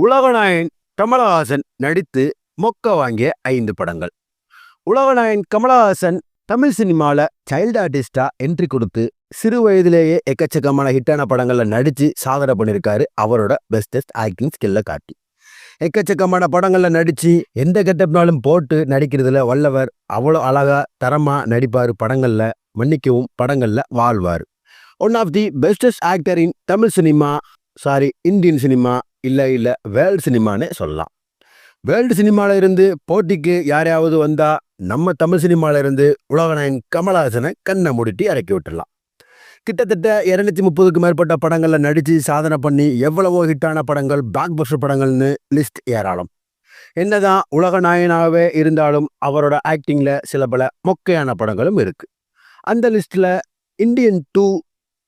உலகநாயகன் கமலஹாசன் நடித்து மொக்க வாங்கிய 5 படங்கள். உலகநாயகன் கமலஹாசன் தமிழ் சினிமாவில் சைல்டு ஆர்டிஸ்டா என்ட்ரி கொடுத்து சிறு வயதிலேயே எக்கச்சக்கமான ஹிட்டான படங்களில் நடித்து சாதனை பண்ணியிருக்காரு. அவரோட பெஸ்டஸ்ட் ஆக்டிங் ஸ்கில்லை காட்டி எக்கச்சக்கமான படங்களில் நடித்து எந்த கெட்டப்னாலும் போட்டு நடிக்கிறதுல வல்லவர். அவ்வளோ அழகா தரமாக நடிப்பார். படங்களில் மன்னிக்கவும் படங்களில் வாழ்வார். One of the bestest actor in Tamil cinema, Indian cinema, இல்லை வேர்ல்டு சினிமானே சொல்லலாம். வேர்ல்டு சினிமாவில் இருந்து போட்டிக்கு யாரையாவது வந்தால் நம்ம தமிழ் சினிமாவில் இருந்து உலகநாயகன் கமலஹாசனை கண்ணை மூடிட்டு இறக்கி விட்டுடலாம். கிட்டத்தட்ட 230க்கும் மேற்பட்ட படங்களில் நடித்து சாதனை பண்ணி எவ்வளவோ ஹிட்டான படங்கள், பிளாக் பஸ்டர் படங்கள்னு லிஸ்ட் ஏராளம். என்னதான் உலகநாயகனாகவே இருந்தாலும் அவரோட ஆக்டிங்கில் சில பல மொக்கையான படங்களும் இருக்குது. அந்த லிஸ்ட்டில் இந்தியன் 2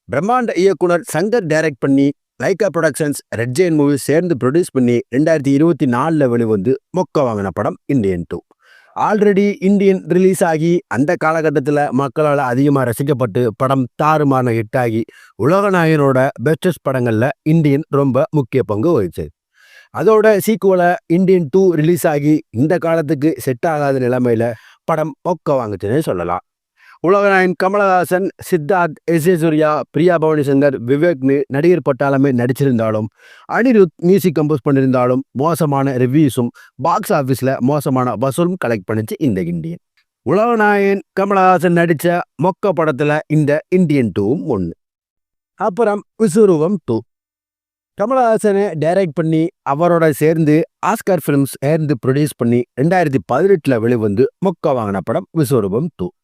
பிரம்மாண்ட இயக்குனர் சங்கர் டைரக்ட் பண்ணி Lyca productions, red Jain movies சேர்ந்து ப்ரொடியூஸ் பண்ணி 2024 வெளிவந்து மொக்க வாங்கின படம் இந்தியன் 2. ஆல்ரெடி இந்தியன் ரிலீஸ் ஆகி அந்த காலகட்டத்தில் மக்களால் அதிகமாக ரசிக்கப்பட்டு படம் தாறுமாற ஹிட் ஆகி உலகநாயகனோட பெஸ்டஸ்ட் படங்களில் இந்தியன் ரொம்ப முக்கிய பங்கு வகிச்சது. அதோட சீக்குவலை இந்தியன் 2 ரிலீஸ் ஆகி இந்த காலத்துக்கு செட் ஆகாத நிலைமையில் படம் மொக்க வாங்குச்சுன்னே சொல்லலாம். உலகநாயகன் கமலஹாசன், சித்தார்த், சூர்யா, பிரியா பவானி சங்கர், விவேக்னு நடிகர் பட்டாளமே நடிச்சிருந்தாலும், அனிருத் மியூசிக் கம்போஸ் பண்ணியிருந்தாலும் மோசமான ரிவ்யூஸும் பாக்ஸ் ஆஃபீஸில் மோசமான வசூலும் கலெக்ட் பண்ணிச்சு இந்த இந்தியன். உலகநாயகன் கமலஹாசன் நடித்த மொக்க படத்தில் இந்த இந்தியன் 2வும் ஒன்று. அப்புறம் விஸ்வரூபம் 2. கமலஹாசனை டைரக்ட் பண்ணி அவரோட சேர்ந்து ஆஸ்கார் ஃபிலிம்ஸ் சேர்ந்து ப்ரொடியூஸ் பண்ணி 2018 வெளிவந்து மொக்க வாங்கின படம் விஸ்வரூபம் 2.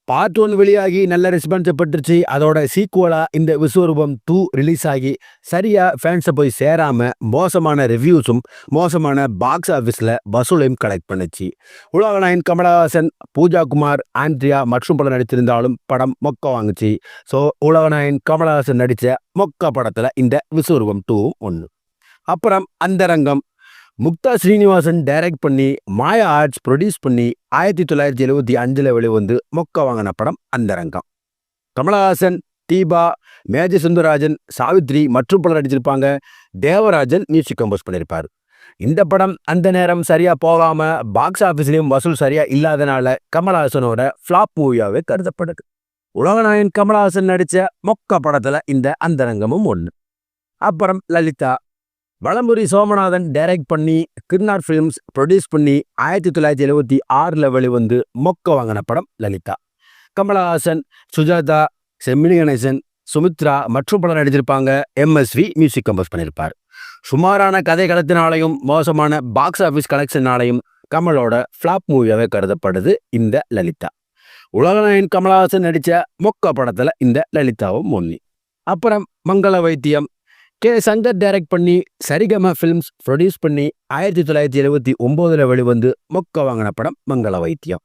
பார்ட் 1 வெளியாகி நல்ல ரெஸ்பான்ஸை பெற்றுச்சு. அதோட சீக்குவலாக இந்த விஸ்வரூபம் 2 ரிலீஸ் ஆகி சரியாக ஃபேன்ஸை போய் சேராமல் மோசமான ரிவ்யூஸும் மோசமான பாக்ஸ் ஆஃபீஸில் வசூலையும் கலெக்ட் பண்ணிச்சு. உலகநாயகன் கமலஹாசன், பூஜா குமார், ஆண்ட்ரியா மற்றும் படம் நடித்திருந்தாலும் படம் மொக்க வாங்குச்சு. ஸோ உலகநாயகன் கமலஹாசன் நடித்த மொக்க படத்தில் இந்த விஸ்வரூபம் 2வும் ஒன்று. அப்புறம் அந்தரங்கம். முக்தா ஸ்ரீனிவாசன் டைரக்ட் பண்ணி மாயா ஆர்ட்ஸ் ப்ரொடியூஸ் பண்ணி 1975 வெளிவந்து மொக்க வாங்கின படம் அந்தரங்கம். கமலஹாசன், தீபா, மேஜர் சுந்தரராஜன், சாவித்ரி மற்றும் பலர் நடிச்சிருப்பாங்க. தேவராஜன் மியூசிக் கம்போஸ் பண்ணியிருப்பார். இந்த படம் அந்த நேரம் சரியாக போகாமல் பாக்ஸ் ஆஃபீஸ்லேயும் வசூல் சரியாக இல்லாதனால கமலஹாசனோட ஃப்ளாப் மூவியாகவே கருதப்படுது. உலகநாயகன் கமலஹாசன் நடித்த மொக்க படத்தில் இந்த அந்தரங்கமும் ஒன்று. அப்புறம் லலிதா. வலம்புரி சோமநாதன் டைரக்ட் பண்ணி கிர்னார் ஃபிலிம்ஸ் ப்ரொடியூஸ் பண்ணி 1976 வெளிவந்து மொக்க வாங்கின படம் லலிதா. கமலஹாசன், சுஜாதா, செம்மினி கணேசன், சுமித்ரா மற்றும் பலர் நடிச்சிருப்பாங்க. MSV மியூசிக் கம்போஸ் பண்ணியிருப்பார். சுமாரான கதை களத்தினாலையும் மோசமான பாக்ஸ் ஆஃபீஸ் கலெக்ஷனாலையும் கமலோட ஃப்ளாப் மூவியாகவே கருதப்படுது இந்த லலிதா. உலகநாயகன் கமலஹாசன் நடித்த மொக்க படத்தில் இந்த லலிதாவும் ஒன்று. அப்புறம் மங்கள வைத்தியம். சங்கர் டைரக்ட் பண்ணி சரிகம ஃபிலிம்ஸ் ப்ரொடியூஸ் பண்ணி 1979 வெளிவந்து மொக்க வாங்கின படம் மங்கள வைத்தியம்.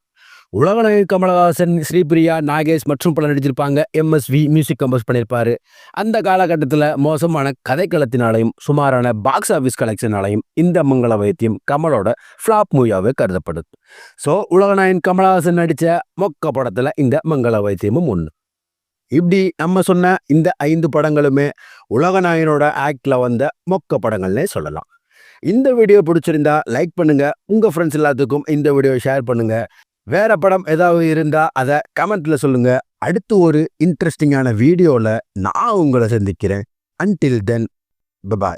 உலகநாயகன் கமலஹாசன், ஸ்ரீபிரியா, நாகேஷ் மற்றும் பலர் நடிச்சிருப்பாங்க. MSV மியூசிக் கம்போஸ் பண்ணியிருப்பாரு. அந்த காலகட்டத்தில் மோசமான கதைக்களத்தினாலையும் சுமாரான பாக்ஸ் ஆஃபீஸ் கலெக்ஷனாலையும் இந்த மங்கள வைத்தியம் கமலோட ஃப்ளாப் மூவியாகவே கருதப்படுது. ஸோ உலகநாயகன் கமலஹாசன் நடித்த மொக்க படத்தில் இந்த மங்கள வைத்தியமும் ஒன்று. இப்படி நம்ம சொன்ன இந்த 5 படங்களுமே உலகநாயகனோட ஆக்டில் வந்த மொக்க படங்கள்னே சொல்லலாம். இந்த வீடியோ பிடிச்சிருந்தா லைக் பண்ணுங்க. உங்கள் ஃப்ரெண்ட்ஸ் எல்லாத்துக்கும் இந்த வீடியோ ஷேர் பண்ணுங்க. வேற படம் ஏதாவது இருந்தால் அதை கமெண்ட்ல சொல்லுங்க. அடுத்து ஒரு இன்ட்ரெஸ்டிங்கான வீடியோவில் நான் உங்களை சந்திக்கிறேன். Until then, by.